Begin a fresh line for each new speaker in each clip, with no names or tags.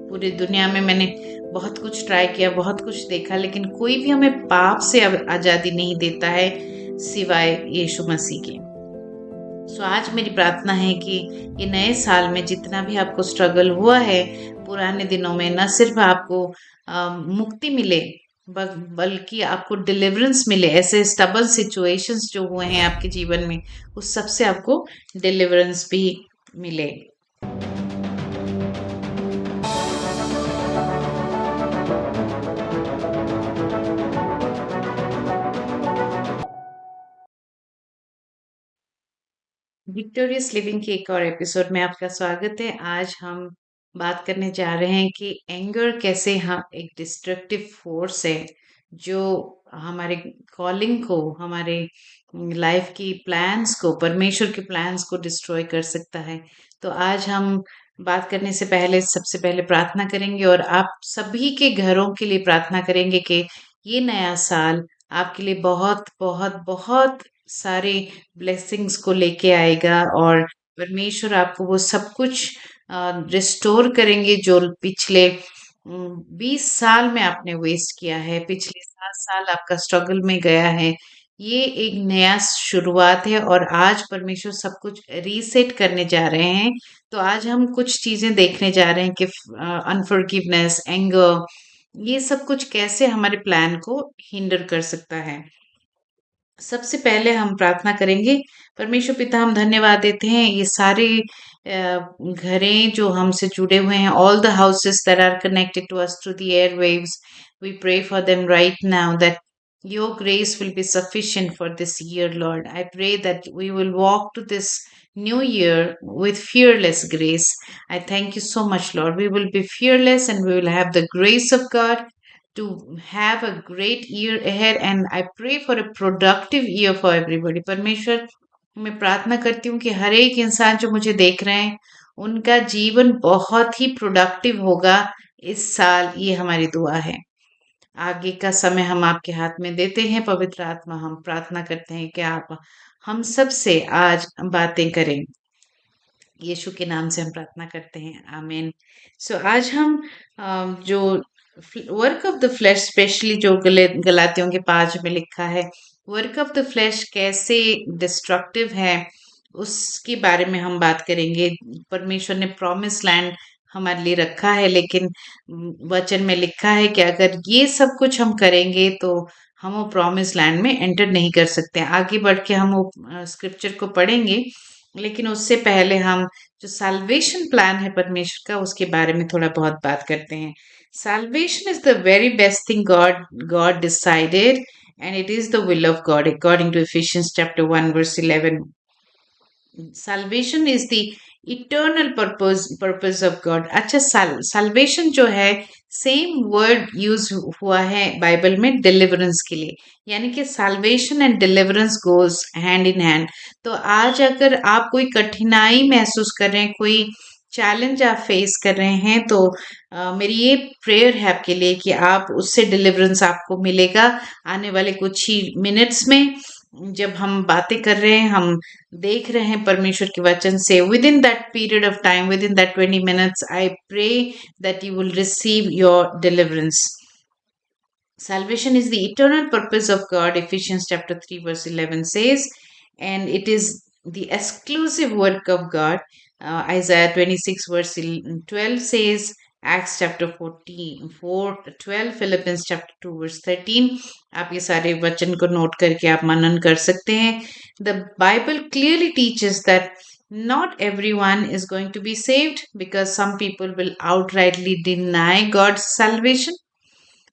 पूरी दुनिया में मैंने बहुत कुछ ट्राई किया, बहुत कुछ देखा, लेकिन कोई भी हमें पाप से आजादी नहीं देता है सिवाय यीशु मसीह के। सो आज मेरी प्रार्थना है कि ये नए साल में जितना भी आपको स्ट्रगल हुआ है पुराने दिनों में, न सिर्फ आपको मुक्ति मिले, बल्कि आपको डिलीवरेंस मिले। ऐसे स्टबल सिचुएशंस जो हुए हैं आपके जीवन में, उस सब से आपको डिलीवरेंस भी मिले। विक्टोरियस लिविंग के एक और एपिसोड में आपका स्वागत है। आज हम बात करने जा रहे हैं कि एंगर कैसे एक डिस्ट्रक्टिव फोर्स है जो हमारे कॉलिंग को, हमारे लाइफ की प्लान्स को, परमेश्वर के प्लान्स को डिस्ट्रॉय कर सकता है। तो आज हम बात करने से पहले सबसे पहले प्रार्थना करेंगे और आप सभी के घरों के लिए प्रार्थना करेंगे कि ये नया साल आपके लिए बहुत बहुत बहुत सारे ब्लेसिंग्स को लेके आएगा और परमेश्वर आपको वो सब कुछ रिस्टोर करेंगे जो पिछले 20 साल में आपने वेस्ट किया है, पिछले 7 साल आपका स्ट्रगल में गया है। ये एक नया शुरुआत है और आज परमेश्वर सब कुछ रीसेट करने जा रहे हैं। तो आज हम कुछ चीजें देखने जा रहे हैं कि अनफॉरगिवनेस, एंगर, ये सब कुछ कैसे हमारे प्लान को हिंडर कर सकता है। सबसे पहले हम प्रार्थना करेंगे। परमेश्वर पिता, हम धन्यवाद देते हैं ये सारे घरें जो हमसे जुड़े हुए हैं, all the houses that are connected to us through the airwaves. We pray for them right now that your grace will be sufficient for this year, Lord. I pray that we will walk to this new year with fearless grace. I thank you so much, Lord. We will be fearless and we will have the grace of God to have a great year ahead, and I pray for a productive year for everybody. परमेश्वर, मैं प्रार्थना करती हूँ कि हर एक इंसान जो मुझे देख रहे हैं उनका जीवन बहुत ही प्रोडक्टिव होगा इस साल। ये हमारी दुआ है। आगे का समय हम आपके हाथ में देते हैं। पवित्र आत्मा, हम प्रार्थना करते हैं कि आप हम सब से आज बातें करें। यीशु के नाम से हम प्रार्थना करते हैं, आमीन। सो आज हम जो work of the flash, specially जो गलातियों के 5 में लिखा है, वर्क ऑफ द फ्लैश कैसे डिस्ट्रक्टिव है उसके बारे में हम बात करेंगे। परमेश्वर ने प्रॉमिस लैंड हमारे लिए रखा है, लेकिन वचन में लिखा है कि अगर ये सब कुछ हम करेंगे तो हम वो प्रॉमिस लैंड में एंटर नहीं कर सकते। आगे बढ़ के हम वो स्क्रिप्चर को पढ़ेंगे, लेकिन उससे पहले हम जो साल्वेशन प्लान है परमेश्वर का, उसके बारे में थोड़ा बहुत बात करते हैं। Salvation is the very best thing God decided, and it is the will of God according to Ephesians chapter 1 verse 11. Salvation is the eternal purpose of God. अच्छा, साल्वेशन जो है, सेम वर्ड यूज हुआ है Bible में deliverance के लिए, यानी कि salvation and deliverance goes hand in hand. तो आज अगर आप कोई कठिनाई महसूस कर रहे हैं, कोई चैलेंज आप फेस कर रहे हैं, तो मेरी ये प्रेयर है आपके लिए कि आप उससे डिलीवरेंस आपको मिलेगा आने वाले कुछ ही मिनट्स में। जब हम बातें कर रहे हैं, हम देख रहे हैं परमेश्वर के वचन से, within that period of time, within that 20 minutes, I pray that you will receive your deliverance. Salvation is the eternal purpose of God, Ephesians chapter 3 verse 11 says, and it is the exclusive work of God. Isaiah 26 verse 12 says, Acts chapter 14 4 12, Philippians chapter 2 verse 13. आप ये सारे वचन को note करके आप मनन कर सकते हैं। The Bible clearly teaches that not everyone is going to be saved, because some people will outrightly deny God's salvation.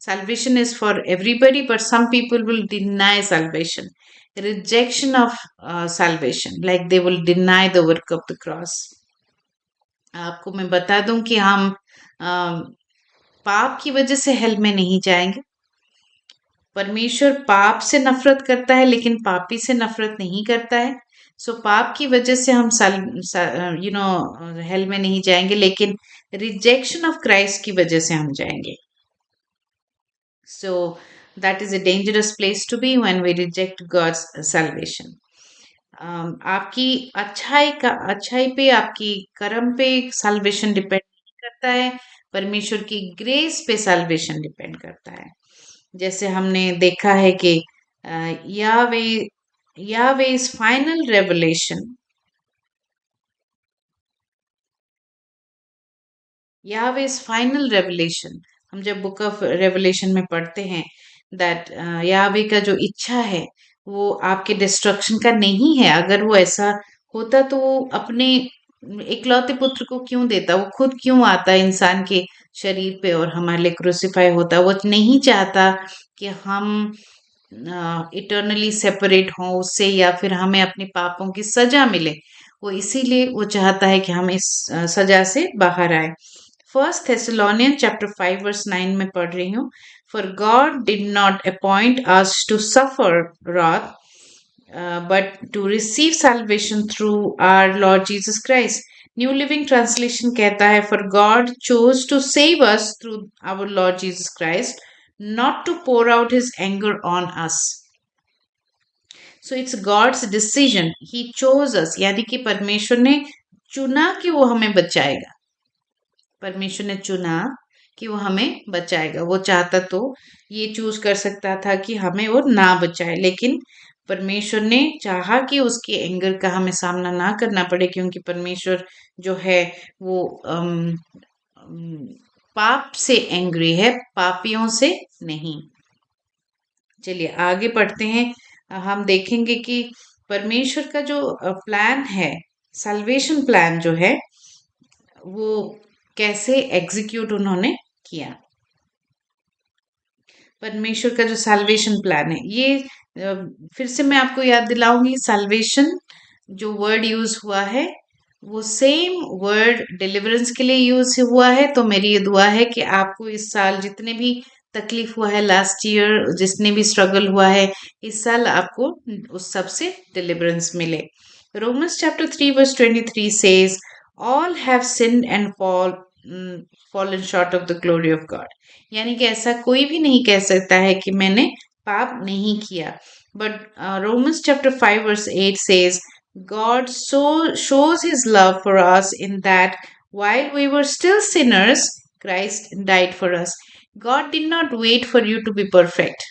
Salvation is for everybody, but some people will deny salvation. Rejection of salvation, like they will deny the work of the cross. आपको मैं बता दूं कि हम पाप की वजह से हेल में नहीं जाएंगे। परमेश्वर पाप से नफरत करता है, लेकिन पापी से नफरत नहीं करता है। सो पाप की वजह से हम हेल में नहीं जाएंगे, लेकिन रिजेक्शन ऑफ क्राइस्ट की वजह से हम जाएंगे। So that is a dangerous place to be when we reject God's salvation. आपकी अच्छाई पे, आपकी कर्म पे salvation डिपेंड नहीं करता है, परमेश्वर की ग्रेस पे साल्वेशन डिपेंड करता है। जैसे हमने देखा है कि यावे यावे इज फाइनल रेवलेशन, यावे इज फाइनल रेवलेशन। हम जब बुक ऑफ रेवलेशन में पढ़ते हैं दैट यावे का जो इच्छा है वो आपके डिस्ट्रक्शन का नहीं है। अगर वो ऐसा होता तो वो अपने इकलौते पुत्र को क्यों देता, वो खुद क्यों आता इंसान के शरीर पे और हमारे लिए क्रूसिफाई होता। वो नहीं चाहता कि हम इटर्नली सेपरेट हों उससे या फिर हमें अपने पापों की सजा मिले। वो इसीलिए वो चाहता है कि हम इस सजा से बाहर आए। फर्स्ट थेसलोनियन चैप्टर 5 वर्स 9 में पढ़ रही हूँ। For God did not appoint us to suffer wrath, but to receive salvation through our Lord Jesus Christ. New Living Translation कहता है for God chose to save us through our Lord Jesus Christ, not to pour out his anger on us. So it's God's decision. He chose us. यानी कि परमेश्वर ने चुना कि वो हमें बचाएगा। परमेश्वर ने चुना कि वो हमें बचाएगा। वो चाहता तो ये चूज कर सकता था कि हमें वो ना बचाए, लेकिन परमेश्वर ने चाहा कि उसके एंगर का हमें सामना ना करना पड़े, क्योंकि परमेश्वर जो है वो पाप से एंग्री है, पापियों से नहीं। चलिए आगे पढ़ते हैं। हम देखेंगे कि परमेश्वर का जो प्लान है, सल्वेशन प्लान जो है, वो कैसे एग्जीक्यूट उन्होंने किया। परमेश्वर का जो सल्वेशन प्लान है ये फिर से मैं आपको याद दिलाऊंगी। सल्वेशन जो वर्ड यूज हुआ है वो सेम वर्ड डिलीवरेंस के लिए यूज हुआ है। तो मेरी ये दुआ है कि आपको इस साल जितने भी तकलीफ हुआ है, लास्ट ईयर जिसने भी स्ट्रगल हुआ है, इस साल आपको उस सब से डिलीवरेंस मिले। Romans chapter 3 verse 23 says all have sinned and fallen short of the glory of God. यानी कि ऐसा कोई भी नहीं कह सकता है कि मैंने पाप नहीं किया। But Romans chapter 5 verse 8 says God so shows his love for us in that while we were still sinners, Christ died for us. God did not wait for you to be perfect.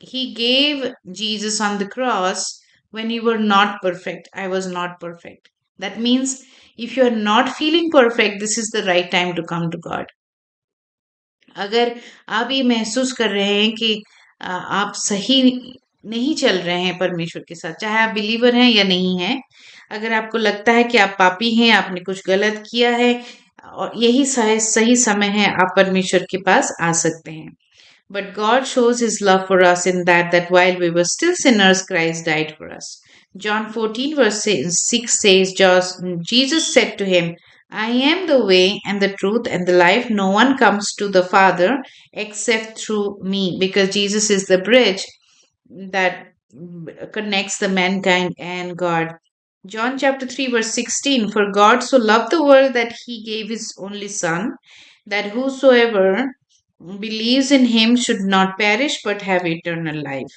He gave Jesus on the cross when you were not perfect. I was not perfect. That means if you are not feeling perfect, this is the right time to come to God. अगर आप ये महसूस कर रहे हैं कि आप सही नहीं चल रहे हैं परमेश्वर के साथ, चाहे आप बिलीवर हैं या नहीं हैं, अगर आपको लगता है कि आप पापी हैं, आपने कुछ गलत किया है, और यही सही समय है, आप परमेश्वर के पास आ सकते हैं। But God shows his love for us in that while we were still sinners, Christ died for us. John 14 verse 6 says, Jesus said to him, I am the way and the truth and the life. No one comes to the Father except through me, because Jesus is the bridge that connects the mankind and God. John chapter 3 verse 16, for God so loved the world that he gave his only son, that whosoever believes in him should not perish but have eternal life.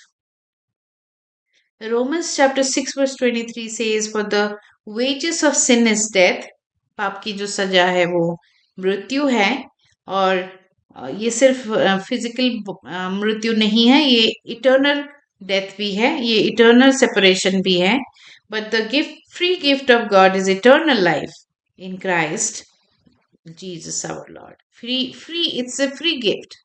Romans chapter 6 verse 23 says, for the wages of sin is death. पाप की जो सजा है वो मृत्यु है, और ये सिर्फ फिजिकल मृत्यु नहीं है, ये इटर्नल डेथ भी है, ये इटर्नल सेपरेशन भी है। But the gift free gift of God is eternal life in Christ Jesus our Lord. Free, it's a free gift.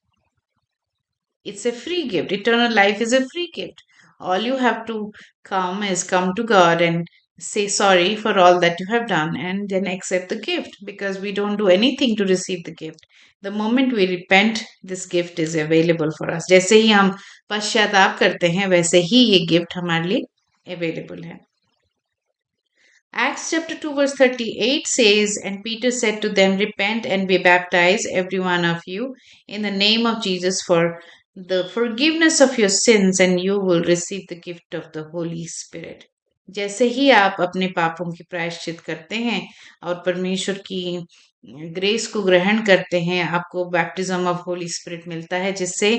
It's a free gift. Eternal life is a free gift. All you have to come to God and say sorry for all that you have done, and then accept the gift, because we don't do anything to receive the gift. The moment we repent, this gift is available for us. जैसे ही हम पश्चाताप करते हैं वैसे ही ये gift हमारे लिए available है। Acts chapter 2 verse 38 says, and Peter said to them, repent and be baptized, every one of you, in the name of Jesus for the forgiveness of your sins, and you will receive the gift of the Holy Spirit. जैसे ही आप अपने पापों की प्रायश्चित करते हैं और परमेश्वर की ग्रेस को ग्रहण करते हैं, आपको बैप्टिज्म ऑफ होली स्पिरिट मिलता है, जिससे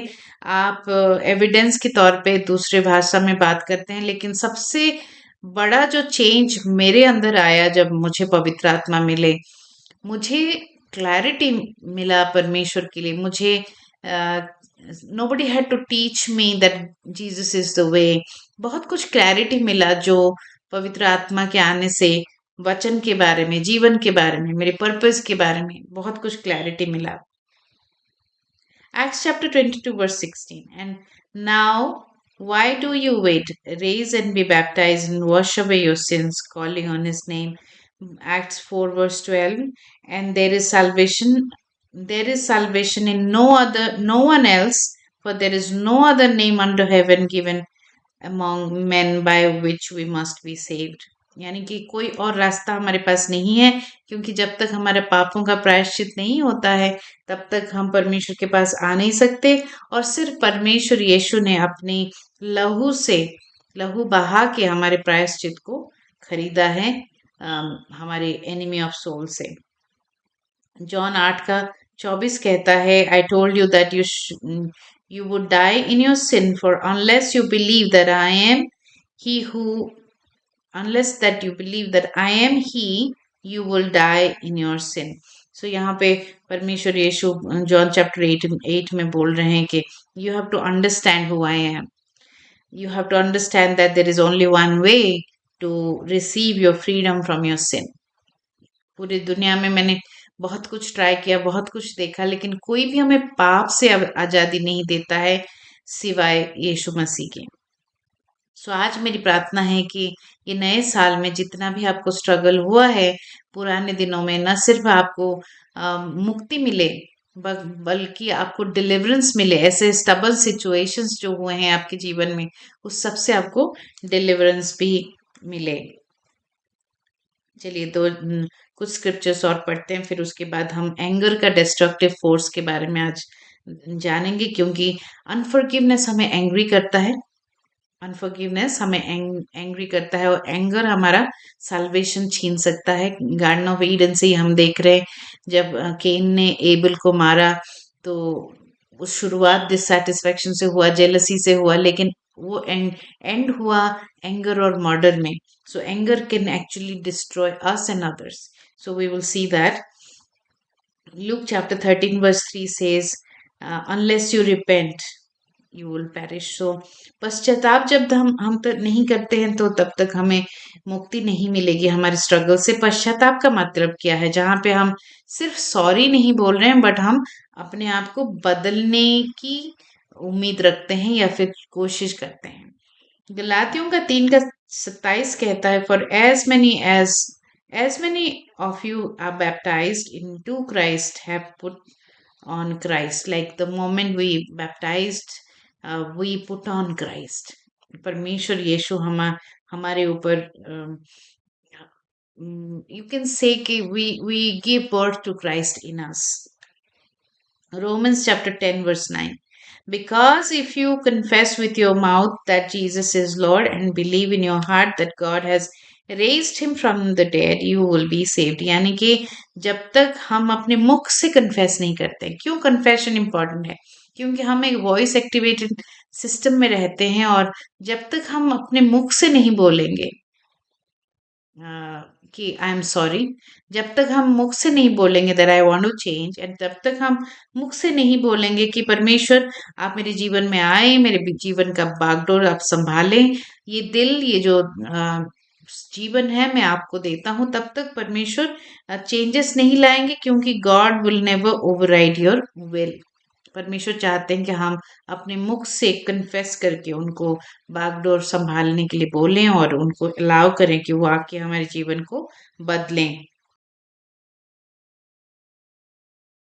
आप एविडेंस के तौर पे दूसरे भाषा में बात करते हैं। लेकिन सबसे बड़ा जो चेंज मेरे अंदर आया जब मुझे पवित्र आत्मा मिले, मुझे क्लैरिटी मिला परमेश्वर के लिए। मुझे nobody had to teach me that Jesus is the way. बहुत कुछ क्लैरिटी मिला जो पवित्र आत्मा के आने से वचन के बारे में, जीवन के बारे में, मेरे पर्पस के बारे में बहुत कुछ क्लैरिटी मिला। Acts chapter 22 verse 16. And now why do you wait? Raise and be baptized and wash away your sins, calling on his name. Acts 4 verse 12. And there is salvation in no one else, for there is no other name under heaven given among men by which we must be saved. यानी कि कोई और रास्ता हमारे पास नहीं है, क्योंकि जब तक हमारे पापों का प्रायश्चित नहीं होता है तब तक हम परमेश्वर के पास आ नहीं सकते। और सिर्फ परमेश्वर यीशु ने अपनी लहू बहा के हमारे प्रायश्चित को खरीदा है हमारे एनिमी ऑफ सोल से। जॉन 8 का 24 कहता है, I told you that you would die in your sin, for unless you believe that I am he who unless that you believe that I am he, you will die in your sin. So यहाँ पे परमेश्वर यीशु John chapter 8 में बोल रहे हैं कि you have to understand who I am. You have to understand that there is only one way to receive your freedom from your sin. पूरी दुनिया में मैंने बहुत कुछ ट्राई किया, बहुत कुछ देखा, लेकिन कोई भी हमें पाप से आजादी नहीं देता है सिवाय यीशु मसीह के। सो आज मेरी प्रार्थना है कि ये नए साल में जितना भी आपको स्ट्रगल हुआ है पुराने दिनों में, न सिर्फ आपको मुक्ति मिले बल्कि आपको डिलीवरेंस मिले। ऐसे स्टबल सिचुएशंस जो हुए हैं आपके जीवन में, उस सब से आपको डिलीवरेंस भी मिले। चलिए कुछ स्क्रिप्चर्स और पढ़ते हैं, फिर उसके बाद हम एंगर का डिस्ट्रक्टिव फोर्स के बारे में आज जानेंगे, क्योंकि अनफॉरगिवनेस हमें एंग्री करता है। अनफॉरगिवनेस हमें एंग्री करता है और एंगर हमारा साल्वेशन छीन सकता है। गार्डन ऑफ ईडन से ही हम देख रहे हैं, जब केन ने एबल को मारा तो उस शुरुआत डिससैटिस्फैक्शन से हुआ, जेलसी से हुआ, लेकिन वो एंड हुआ एंगर और मर्डर में। So anger can actually destroy us and others. So we will see that Luke chapter 13 verse 3 says, unless you repent you will perish. So पश्चाताप जब हम तक नहीं करते हैं तो तब तक हमें मुक्ति नहीं मिलेगी हमारे स्ट्रगल से। पश्चाताप का मतलब क्या है? जहाँ पे हम सिर्फ सॉरी नहीं बोल रहे हैं, बट हम अपने आप को बदलने की उम्मीद रखते हैं या फिर कोशिश करते हैं। गलातियों का 3 का 27 कहता है, for as many of you are baptized into Christ have put on Christ. Like the moment we baptized, we put on Christ. परमेश्वर यीशु हमारे ऊपर you can say कि we give birth to Christ in us. Romans chapter 10 verse 9. Because if you confess with your mouth that Jesus is Lord and believe in your heart that God has raised him from the dead, you will be saved. यानी कि जब तक हम अपने मुख से confess नहीं करते। क्यों कन्फेशन इंपॉर्टेंट है? क्योंकि हम एक वॉइस एक्टिवेटेड सिस्टम में रहते हैं, और जब तक हम अपने मुख से नहीं बोलेंगे कि आई एम सॉरी, जब तक हम मुख से नहीं बोलेंगे that I want to change, and तब तक हम मुख से नहीं बोलेंगे कि परमेश्वर आप मेरे जीवन में आए, मेरे जीवन का बागडोर आप संभालें, ये दिल, ये जो जीवन है मैं आपको देता हूं, तब तक परमेश्वर चेंजेस नहीं लाएंगे, क्योंकि God will never override your will. परमेश्वर चाहते हैं कि हम अपने मुख से कन्फेस करके उनको बागडोर संभालने के लिए बोलें और उनको अलाउ करें कि वो आके हमारे जीवन को बदलें।